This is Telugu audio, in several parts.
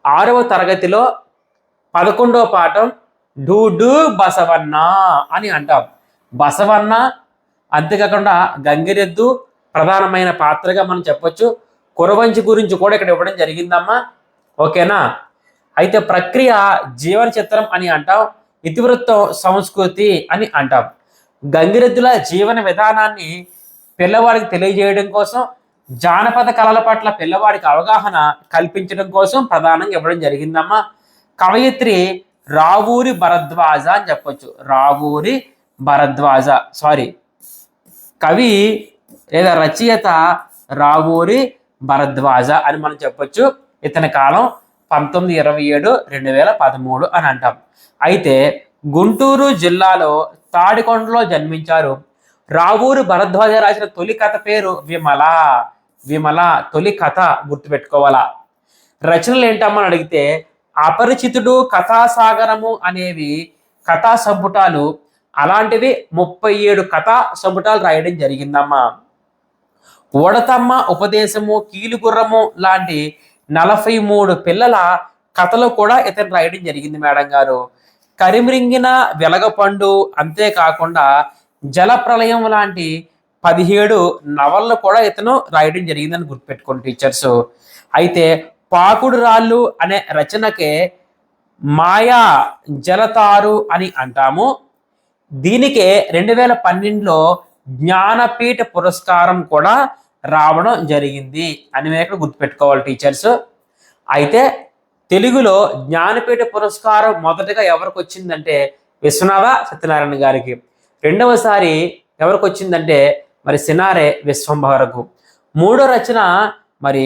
6వ తరగతిలో 11వ పాఠం డూడు బసవన్న అని అంటాం. బసవన్న అంతేకాకుండా గంగిరెద్దు ప్రధానమైన పాత్రగా మనం చెప్పొచ్చు. కురవంచి గురించి కూడా ఇక్కడ ఇవ్వడం జరిగిందమ్మా. ఓకేనా? అయితే ప్రక్రియ జీవన చిత్రం అని అంటాం. ఇతివృత్తం సంస్కృతి అని అంటాం. గంగిరెద్దుల జీవన విధానాన్ని పిల్లవాడికి తెలియజేయడం కోసం, జానపద కళల పట్ల పిల్లవాడికి అవగాహన కల్పించడం కోసం ప్రధానంగా ఇవ్వడం జరిగిందమ్మా. కవయిత్రి రావూరి భరద్వాజ అని చెప్పొచ్చు. రావూరి భరద్వాజ, కవి లేదా రచయిత రావూరి భరద్వాజ అని మనం చెప్పొచ్చు. ఇతని కాలం 1927 2013 అని అంటాం. అయితే గుంటూరు జిల్లాలో తాడికొండలో జన్మించారు. రావూరి భరద్వాజ రాసిన తొలి కథ పేరు విమల. విమల తొలి కథ గుర్తుపెట్టుకోవాలా. రచనలు ఏంటమ్మని అడిగితే అపరిచితుడు, కథాసాగరము అనేవి కథా సంపుటాలు. అలాంటివి 37 కథా సంపుటాలు రాయడం జరిగిందమ్మా. ఓడతమ్మ ఉపదేశము, కీలుగుర్రము లాంటి 43 పిల్లల కథలు కూడా ఇతను రాయడం జరిగింది మేడం గారు. కరిమ్రింగిన వెలగపండు, అంతేకాకుండా జలప్రలయం లాంటి 17 నవళ్ళు కూడా ఇతను రాయడం జరిగిందని గుర్తుపెట్టుకోండి టీచర్స్. అయితే పాకుడు రాళ్ళు అనే రచనకే మాయా జలతారు అని అంటాము. దీనికే 2012లో జ్ఞానపీఠ పురస్కారం కూడా రావడం జరిగింది అని మీరు గుర్తుపెట్టుకోవాలి టీచర్స్. అయితే తెలుగులో జ్ఞానపీఠ పురస్కారం మొదటగా ఎవరికి వచ్చిందంటే విశ్వనాథ సత్యనారాయణ గారికి. రెండవసారి ఎవరికి వచ్చిందంటే మరి సినారె విశ్వంభరకు. మూడో రచన మరి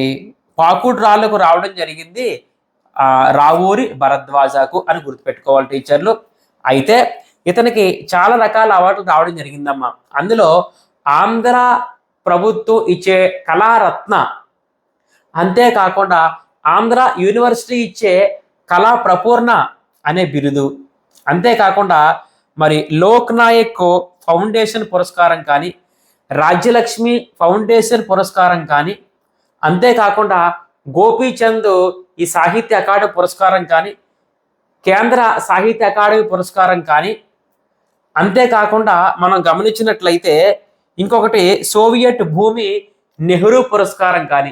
పాకుడు రాళ్లకు రావడం జరిగింది రావూరి భరద్వాజకు అని గుర్తుపెట్టుకోవాలి టీచర్లు. అయితే ఇతనికి చాలా రకాల అవార్డులు రావడం జరిగిందమ్మా. అందులో ఆంధ్ర ప్రభుత్వం ఇచ్చే కళారత్న, అంతేకాకుండా ఆంధ్ర యూనివర్సిటీ ఇచ్చే కళా ప్రపూర్ణ అనే బిరుదు, అంతేకాకుండా మరి లోక్ నాయక్ ఫౌండేషన్ పురస్కారం కానీ, రాజ్యలక్ష్మి ఫౌండేషన్ పురస్కారం కానీ, అంతేకాకుండా గోపీచంద్ ఈ సాహిత్య అకాడమీ పురస్కారం కానీ, కేంద్ర సాహిత్య అకాడమీ పురస్కారం కానీ, అంతేకాకుండా మనం గమనించినట్లయితే ఇంకొకటి సోవియట్ భూమి నెహ్రూ పురస్కారం కానీ,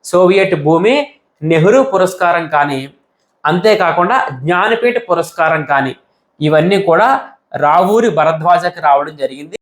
సోవియట్ భూమి నెహ్రూ పురస్కారం కానీ, అంతేకాకుండా జ్ఞానపీఠ పురస్కారం కానీ, ఇవన్నీ కూడా రావూరి భరద్వాజకి రావడం జరిగింది.